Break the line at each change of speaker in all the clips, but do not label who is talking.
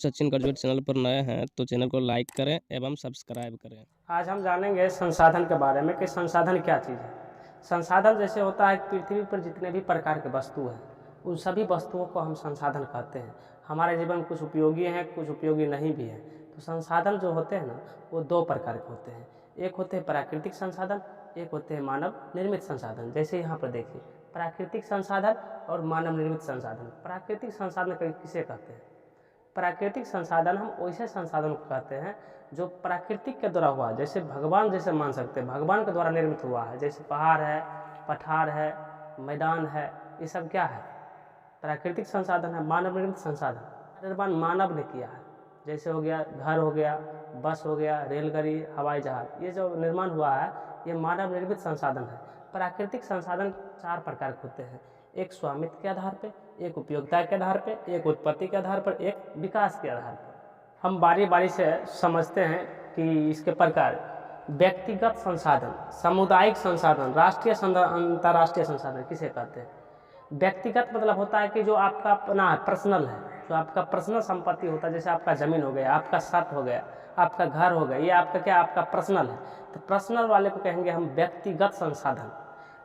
Sachin graduate channel पर नए हैं तो चैनल को लाइक करें एवं सब्सक्राइब करें।
आज हम जानेंगे संसाधन के बारे में कि संसाधन क्या चीज़ है। संसाधन जैसे होता है पृथ्वी पर जितने भी प्रकार के वस्तु हैं उन सभी वस्तुओं को हम संसाधन कहते हैं। हमारे जीवन में कुछ उपयोगी हैं, कुछ उपयोगी नहीं भी हैं। तो संसाधन जो होते हैं ना वो दो प्रकार के होते हैं। एक होते हैं प्राकृतिक संसाधन, एक होते हैं मानव निर्मित संसाधन। जैसे यहाँ पर देखिए प्राकृतिक संसाधन और मानव निर्मित संसाधन। प्राकृतिक संसाधन किसे कहते हैं? प्राकृतिक संसाधन हम वैसे संसाधन को कहते हैं जो प्राकृतिक के द्वारा हुआ, जैसे भगवान जैसे मान सकते हैं भगवान के द्वारा निर्मित हुआ है। जैसे पहाड़ है, पठार है, मैदान है, ये सब क्या है? प्राकृतिक संसाधन है। मानव निर्मित संसाधन निर्माण मानव ने किया है। जैसे हो गया घर हो गया, बस हो गया, रेलगाड़ी, हवाई जहाज, ये जो निर्माण हुआ है ये मानव निर्मित संसाधन है। प्राकृतिक संसाधन चार प्रकार के होते हैं। एक स्वामित्व के आधार पे, एक उपयोगिता के आधार पे, एक उत्पत्ति के आधार पर, एक विकास के आधार पर। हम बारी बारी से समझते हैं कि इसके प्रकार व्यक्तिगत संसाधन, सामुदायिक संसाधन, राष्ट्रीय अंतर्राष्ट्रीय संसाधन किसे कहते हैं? व्यक्तिगत मतलब होता है कि जो आपका अपना पर्सनल है, जो आपका पर्सनल संपत्ति होता है। जैसे आपका ज़मीन हो गया, आपका छत हो गया, आपका घर हो गया, ये आपका क्या आपका पर्सनल है। तो पर्सनल वाले को कहेंगे हम व्यक्तिगत संसाधन।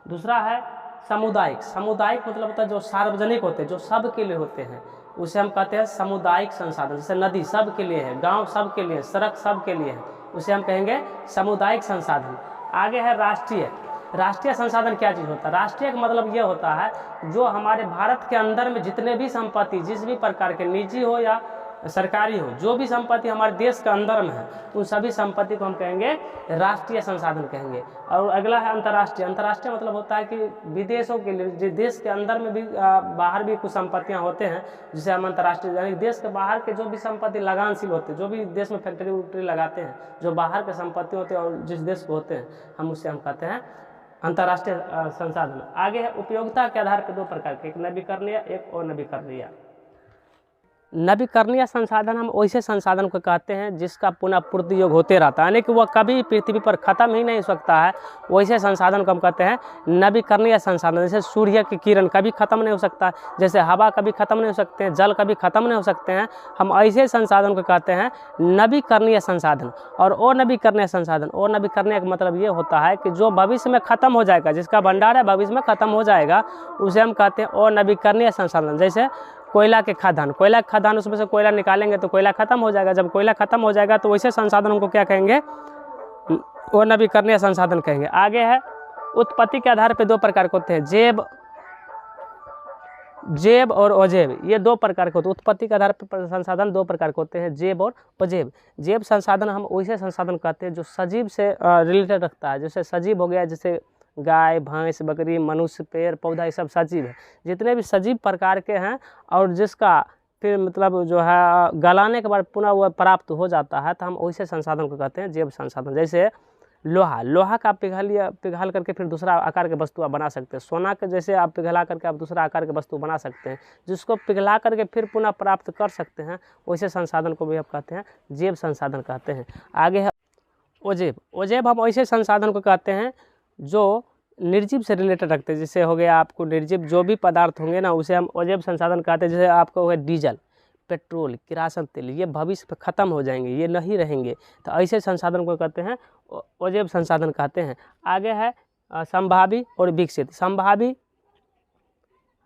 दूसरा है सामुदायिक। सामुदायिक मतलब होता है जो सार्वजनिक होते हैं, जो सब के लिए होते हैं, उसे हम कहते हैं सामुदायिक संसाधन। जैसे नदी सब के लिए है, गांव सब के लिए, सड़क सब के लिए है, उसे हम कहेंगे सामुदायिक संसाधन। आगे है राष्ट्रीय। राष्ट्रीय संसाधन क्या चीज़ होता है? राष्ट्रीय का मतलब ये होता है जो हमारे भारत के अंदर में जितने भी संपत्ति, जिस भी प्रकार के, निजी हो या सरकारी हो, जो भी संपत्ति हमारे देश के अंदर में है उन सभी संपत्ति को हम कहेंगे राष्ट्रीय संसाधन कहेंगे। और अगला है अंतर्राष्ट्रीय। अंतर्राष्ट्रीय मतलब होता है कि विदेशों के लिए, जो देश के अंदर में भी बाहर भी कुछ संपत्तियां होते हैं जिसे हम अंतर्राष्ट्रीय, यानी देश के बाहर के जो भी संपत्ति लगानशील होते हैं, जो भी देश में फैक्ट्री वैक्ट्री लगाते हैं, जो बाहर के संपत्ति होते हैं और जिस देश को होते हैं हम उससे हम कहते हैं अंतर्राष्ट्रीय संसाधन। आगे है उपयोगिता के आधार पर दो प्रकार के, एक नवीकरणीय, एक अनवीकरणीय। नवीकरणीय संसाधन हम वैसे संसाधन को कहते हैं जिसका पुनः पूर्ति योग होते रहता है, यानी कि वह कभी पृथ्वी पर ख़त्म ही नहीं हो सकता है। वैसे संसाधन को हम कहते हैं नवीकरणीय संसाधन। जैसे सूर्य की किरण कभी ख़त्म नहीं हो सकता, जैसे हवा कभी ख़त्म नहीं हो सकते हैं, जल कभी ख़त्म नहीं हो सकते हैं, हम ऐसे संसाधन को कहते हैं नवीकरणीय संसाधन। और अनवीकरणीय संसाधन, अनवीकरणीय का मतलब ये होता है कि जो भविष्य में ख़त्म हो जाएगा, जिसका भंडार है भविष्य में ख़त्म हो जाएगा, उसे हम कहते हैं अनवीकरणीय संसाधन। जैसे कोयला के खदान, कोयला के खदान, उसमें से कोयला निकालेंगे तो कोयला खत्म हो जाएगा। जब कोयला खत्म हो जाएगा तो वैसे संसाधन को क्या कहेंगे? वो नवीकरणीय संसाधन कहेंगे। आगे है उत्पत्ति के आधार पे दो प्रकार के होते हैं, जैव और अजैव। ये दो प्रकार के होते हैं। उत्पत्ति के आधार पर संसाधन दो प्रकार के होते हैं, जैव और अजैव। जैव संसाधन हम वैसे संसाधन कहते हैं जो सजीव से रिलेटेड रखता है। जैसे सजीव हो गया, जैसे गाय, भैंस, बकरी, मनुष्य, पेड़ पौधा, ये सब सजीव है। जितने भी सजीव प्रकार के हैं और जिसका फिर मतलब जो है गलाने के बाद पुनः वह प्राप्त हो जाता है, तो हम वैसे संसाधन को कहते हैं जैव संसाधन। जैसे लोहा, लोहा का पिघल करके फिर दूसरा आकार के वस्तु आप बना सकते हैं। सोना के जैसे आप पिघला करके आप दूसरा आकार के वस्तु बना सकते हैं, जिसको पिघला करके फिर पुनः प्राप्त कर सकते हैं, वैसे संसाधन को भी आप कहते हैं जैव संसाधन कहते हैं। आगे है अजैव। अजैव हम ऐसे संसाधन को कहते हैं जो निर्जीव से रिलेटेड रखते हैं। जैसे हो गया आपको निर्जीव जो भी पदार्थ होंगे ना उसे हम अजैव संसाधन कहते हैं। जैसे आपको हो गया डीजल, पेट्रोल, किरासन तेल, ये भविष्य में ख़त्म हो जाएंगे, ये नहीं रहेंगे, तो ऐसे संसाधन को कहते हैं अजैव संसाधन कहते हैं। आगे है संभावी और विकसित। संभावी,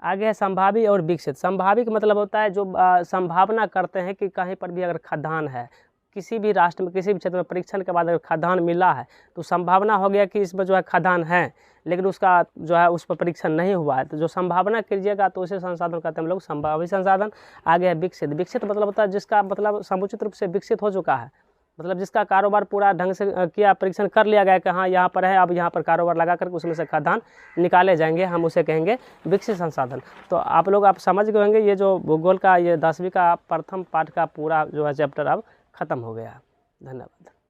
आगे है संभावी और विकसित। संभावी का मतलब होता है जो संभावना करते हैं कि कहीं पर भी अगर खदान है, किसी भी राष्ट्र में, किसी भी क्षेत्र में परीक्षण के बाद अगर खदान मिला है तो संभावना हो गया कि इसमें जो है खदान है, लेकिन उसका जो है उस पर परीक्षण नहीं हुआ है, तो जो संभावना कीजिएगा तो उसे संसाधन कहते हैं हम लोग संभावी संसाधन। आगे है विकसित। विकसित मतलब होता है जिसका मतलब समुचित रूप से विकसित हो चुका है, मतलब जिसका कारोबार पूरा ढंग से किया, परीक्षण कर लिया गया कि हाँ यहाँ पर है, अब यहाँ पर कारोबार लगा करके उसमें से खदान निकाले जाएंगे, हम उसे कहेंगे विकसित संसाधन। तो आप लोग आप समझ गए होंगे ये जो भूगोल का ये 10वीं का प्रथम पाठ का पूरा जो है चैप्टर अब खत्म हो गया। धन्यवाद।